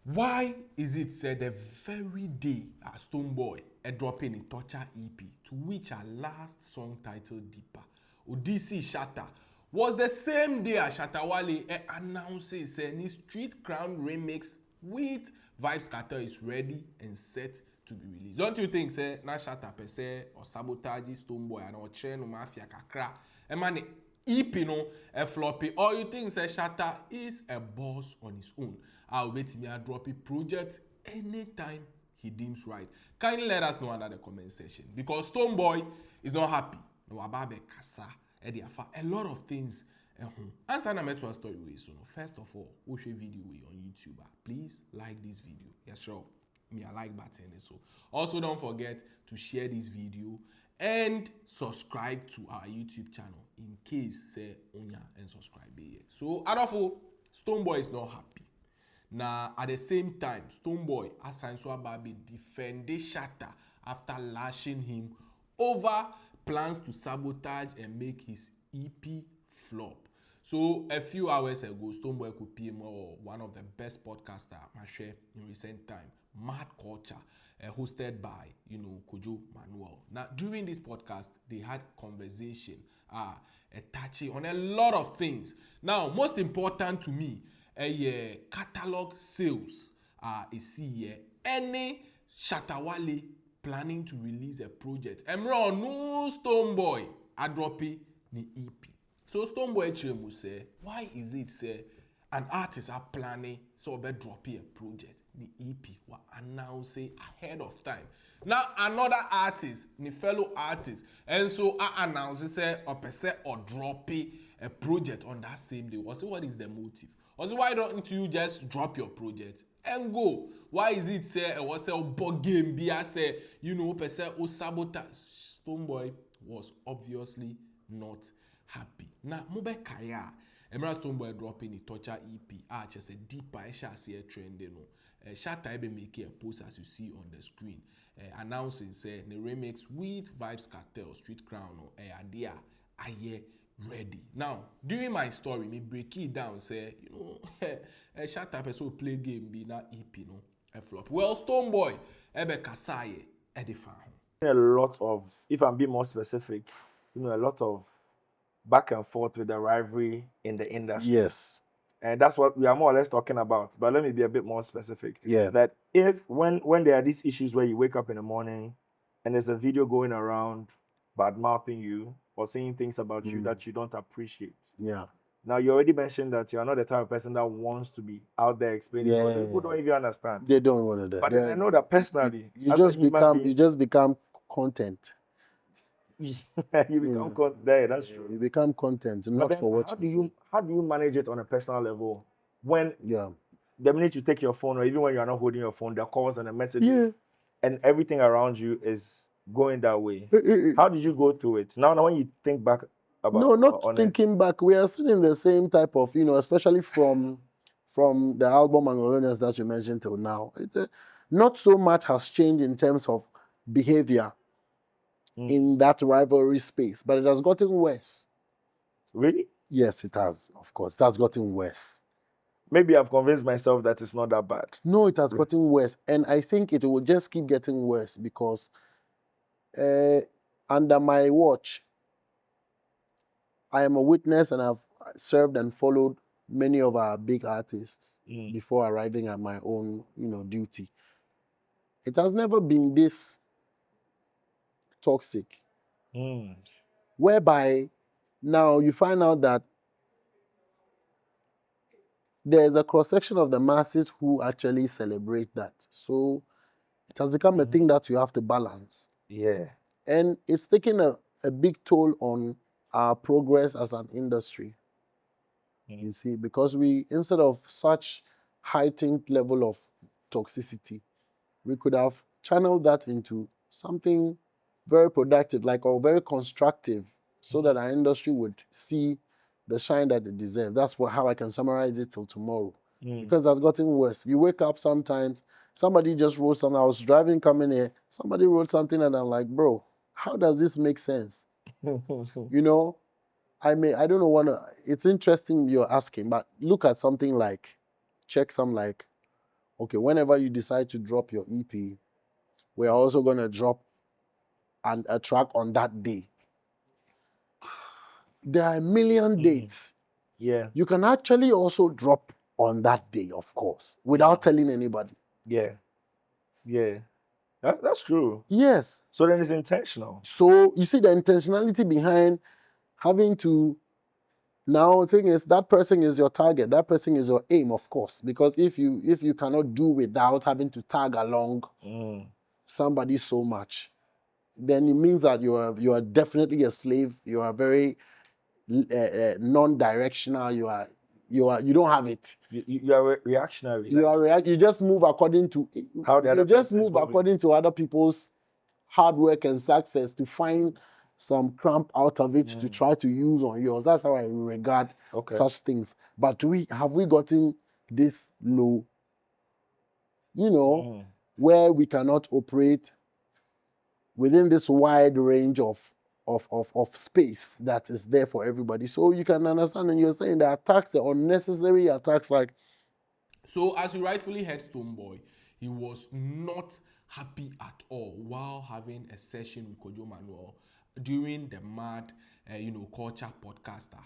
Why is it said the very day Stonebwoy dropping a Torture EP, to which our last song titled Deeper, Odisi Shatta, was the same day as Shatta Wale announces a Street Crown remix with Vybz Kartel is ready and set to be released. Don't you think, say, na Shatta per se, or sabotage Stonebwoy and or chain no mafia kakra, man, EP no a floppy, or you think say Shatta is a boss on his own? I'll wait me a drop a project anytime he deems right. Kindly let us know under the comment section, because Stonebwoy is not happy. No ababe kasa a lot of things. Answer na metro story way so. First of all, watch a video way on YouTube. Please like this video. Yes, sure. Me I like button so. Also don't forget to share this video and subscribe to our YouTube channel in case say onya and subscribe here. So adofo, Stonebwoy is not happy. Now at the same time, Stonebwoy assigns to Ababe defended Shatta after lashing him over plans to sabotage and make his EP flop. So a few hours ago, Stonebwoy could PM one of the best podcasters in recent time, Mad Culture, hosted by Kojo Manuel. Now during this podcast, they had conversation, touching on a lot of things. Now most important to me, catalog sales is here. Any Shatta Wale planning to release a project. Emro no Stonebwoy a dropping the EP. So Stonebwoy Chemu say, why is it say an artist are planning so be dropping a project? The EP were announcing ahead of time. Now another artist, the fellow artist, and so I announce say or per se or dropping a project on that same day. Also, what is the motive? Also, why don't you just drop your project and go? Why is it say was a bug game be say per se o sabotage? Stonebwoy was obviously not happy. Now mobe kaya Emra Stonebwoy dropping the Torture EP just a deeper see a trend Shatta ebe make a post as you see on the screen announcing say the remix with Vybz Kartel Street Crown idea aye ready. Now during my story me break it down say Shatta person play game be na EP no a flop. Well Stonebwoy ebe kasaye edifan. A lot of, if I'm being more specific, a lot of back and forth with the rivalry in the industry. Yes. And that's what we are more or less talking about. But let me be a bit more specific. Yeah. That when there are these issues where you wake up in the morning and there's a video going around bad mouthing you or saying things about you that you don't appreciate. Yeah. Now you already mentioned that you are not the type of person that wants to be out there explaining. Yeah. People don't even understand. They don't want to do. But then I know that personally, you just become content. You become there. That's true. You become content, not then for what how do you manage it on a personal level when the minute you take your phone or even when you are not holding your phone, the calls and the messages and everything around you is going that way? How did you go through it? Now when you think back about no, not thinking back, we are still in the same type of especially from the album and that you mentioned till now. Not so much has changed in terms of behavior in that rivalry space, but it has gotten worse. Really? Yes, it has. Of course, it has gotten worse. Maybe I've convinced myself that it's not that bad. No, it has gotten worse, and I think it will just keep getting worse because under my watch, I am a witness, and I've served and followed many of our big artists before arriving at my own, duty. It has never been this toxic, whereby now you find out that there's a cross-section of the masses who actually celebrate that. So it has become a thing that you have to balance. Yeah. And it's taking a big toll on our progress as an industry. You see, because instead of such heightened level of toxicity, we could have channeled that into something very productive, or very constructive, so that our industry would see the shine that it deserves. That's how I can summarize it till tomorrow. Because it's gotten worse. You wake up sometimes, somebody just wrote something. I was driving, coming here, somebody wrote something, and I'm like, bro, how does this make sense? I don't know, it's interesting you're asking, but look at something check some okay, whenever you decide to drop your EP, we're also going to drop a track on that day. There are a million dates. Yeah. You can actually also drop on that day, of course, without telling anybody. Yeah. Yeah. That's true. Yes. So then it's intentional. So you see the intentionality behind having to. Now the thing is that person is your target. That person is your aim, of course, because if you cannot do without having to tag along somebody so much, then it means that you are definitely a slave. You are very non-directional. You don't have it. You are reactionary. You just move according to how the other you just person is move moving. according to other people's hard work and success to find some cramp out of it to try to use on yours. That's how I regard such things. But have we gotten this low? You know, where we cannot operate within this wide range of space that is there for everybody. So you can understand, and you're saying the attacks, the unnecessary attacks, like. So as you rightfully heard Stonebwoy, he was not happy at all while having a session with Kojo Manuel during the Mad, Culture podcaster,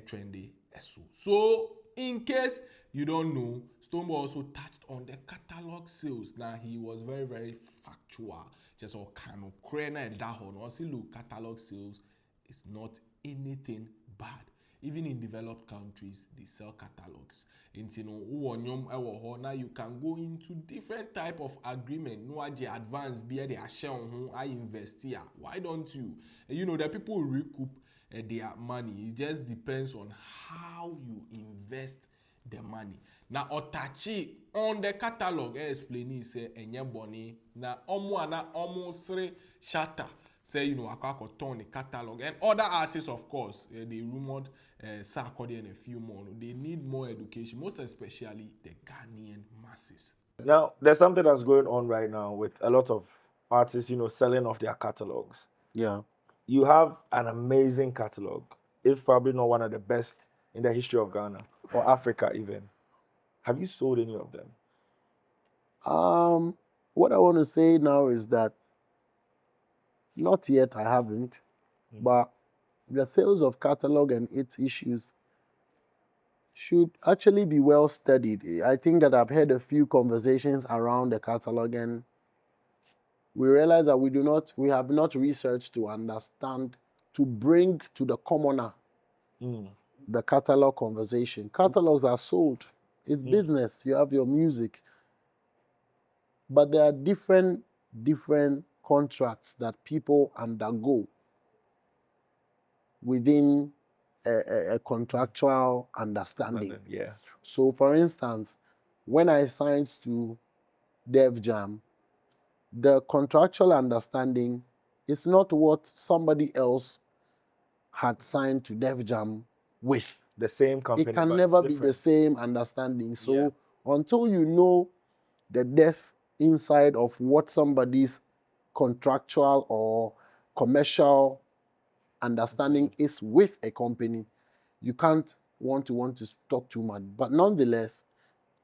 Trendy SO. So in case you don't know, Stonebwoy also touched on the catalog sales. Now he was very, very factual. Just all kind of krena and dahon. Also look, catalog sales is not anything bad. Even in developed countries, they sell catalogs. And now you can go into different type of agreement. No advance be the share on I invest here. Why don't you? The people recoup their money. It just depends on how you invest the money. Now otachi on the catalog explain say enye boni na almost Shatta say akwa turn the catalog and other artists of course they rumored Sarkodie and a few more. They need more education, most especially the Ghanaian masses. Now there's something that's going on right now with a lot of artists, selling off their catalogs. Yeah. You have an amazing catalog, if probably not one of the best in the history of Ghana or Africa even. Have you sold any of them? What I want to say now is that not yet, I haven't, but the sales of catalog and its issues should actually be well studied. I think that I've had a few conversations around the catalog, and we realize that we have not researched to understand, to bring to the commoner the catalog conversation. Catalogs are sold. It's business. You have your music. But there are different contracts that people undergo within a contractual understanding. Yeah. So, for instance, when I signed to Def Jam, the contractual understanding is not what somebody else had signed to Def Jam with. The same company. It can never be the same understanding. So, until you know the depth inside of what somebody's contractual or commercial understanding is with a company, you can't want to talk too much. But nonetheless,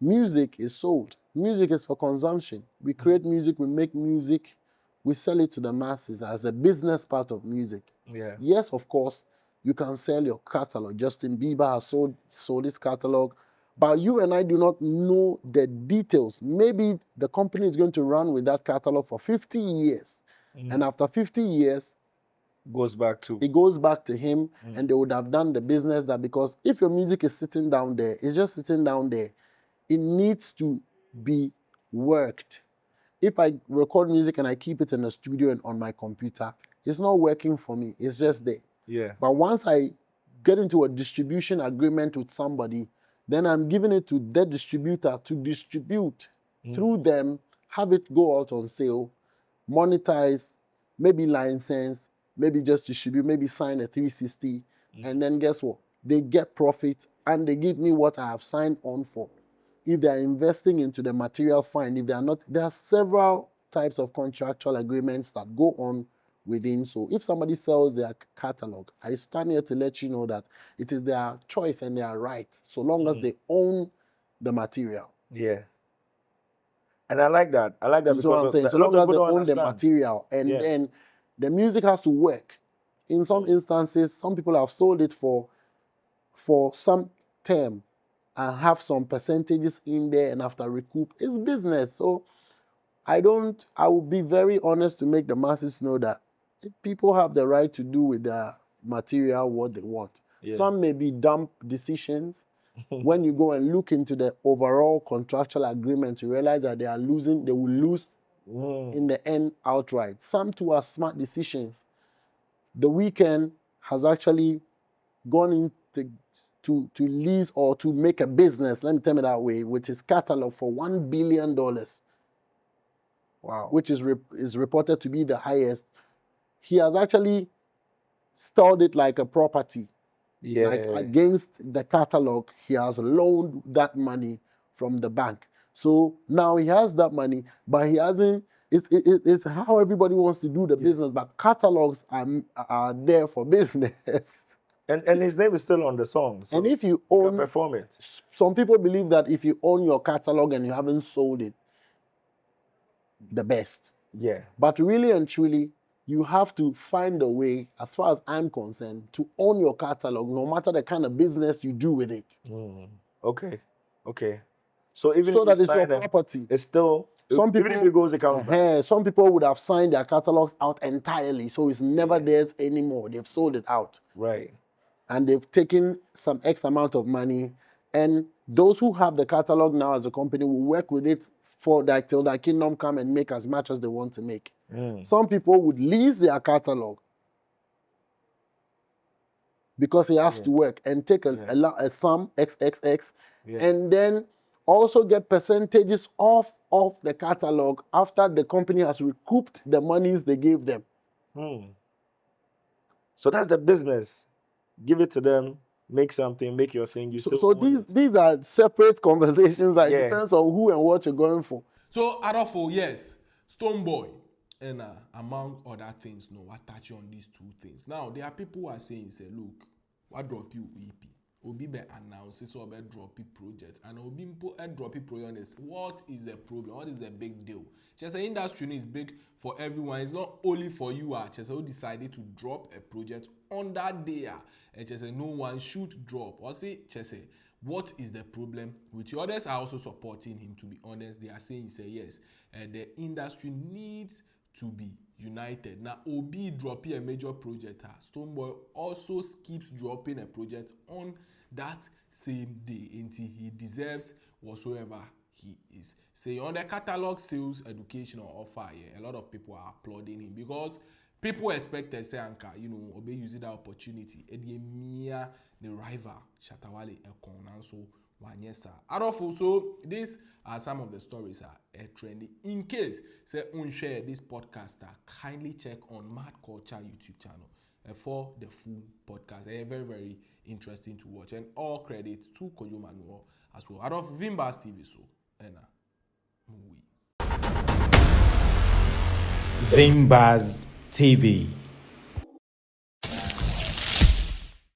music is sold. Music is for consumption. We create music, we make music, we sell it to the masses as the business part of music. Yeah. Yes, of course, you can sell your catalog. Justin Bieber has sold his catalog, but you and I do not know the details. Maybe the company is going to run with that catalog for 50 years. And after 50 years, it goes back to him, and they would have done the business that, because if your music is sitting down there, it's just sitting down there. It needs to be worked. If I record music and I keep it in the studio and on my computer, it's not working for me. It's just there. Yeah. But once I get into a distribution agreement with somebody, then I'm giving it to the distributor to distribute through them, have it go out on sale, monetize, maybe license, maybe just distribute, maybe sign a 360, and then guess what? They get profit and they give me what I have signed on for. If they are investing into the material, fine. If they are not, there are several types of contractual agreements that go on within. So if somebody sells their catalog, I stand here to let you know that it is their choice and their right, so long as they own the material. Yeah. And I like that. I like that You know what I'm because saying? a So lot long of as they people don't own the understand. material, and Yeah. then the music has to work. In some instances, some people have sold it for some term and have some percentages in there, and after recoup, it's business. So I will be very honest to make the masses know that people have the right to do with their material what they want. Yeah. Some may be dumb decisions. When you go and look into the overall contractual agreement, you realize that they will lose in the end outright. Some too are smart decisions. The Weeknd has actually gone into to lease or to make a business, let me tell it that way, with his catalog for $1 billion. Wow. Which is reported to be the highest. He has actually stored it like a property. Yeah. Like against the catalog, he has loaned that money from the bank. So now he has that money, but he hasn't. It's how everybody wants to do the business, but catalogs are there for business. And his name is still on the song. So and if you can own, perform it. some people believe that if you own your catalog and you haven't sold it, the best. Yeah. But really and truly, you have to find a way, as far as I'm concerned, to own your catalog, no matter the kind of business you do with it. Okay. So even So if that you it's your sign property. it's still Some people, even if it goes, it comes back. Some people would have signed their catalogs out entirely, so it's never theirs anymore. They've sold it out. Right. And they've taken some X amount of money. And those who have the catalog now as a company will work with it for that till their kingdom come and make as much as they want to make. Some people would lease their catalog because it has to work and take a sum XXX and then also get percentages off of the catalog after the company has recouped the monies they gave them. So that's the business. Give it to them, make something, make your thing. So these are separate conversations. It depends on who and what you're going for. So Adolfo, yes, Stonebwoy, and among other things, I touch on these two things. Now there are people who are saying, say, look, what drop you EP? Obi be announces or be drop it project, and Obi drop it project. What is the problem? What is the big deal? Just the industry is big for everyone. It's not only for you. Just who decided to drop a project on that day. And just no one should drop. Or say, just what is the problem with you? Others are also supporting him. To be honest, they are saying, say yes, the industry needs to be united. Now, Obi dropping a major project. Stonebwoy also skips dropping a project on that same day until he deserves whatsoever he is. Say on the catalog sales education or offer, a lot of people are applauding him because people expected say Anka, Obi using that opportunity. The rival Shatta Wale so Adolfo, so these are some of the stories are trendy. In case say unshare this podcast, kindly check on Mad Culture YouTube channel for the full podcast. Very, very interesting to watch, and all credit to Kojo Manuel as well. Adolfo Vybz TV so Vybz TV.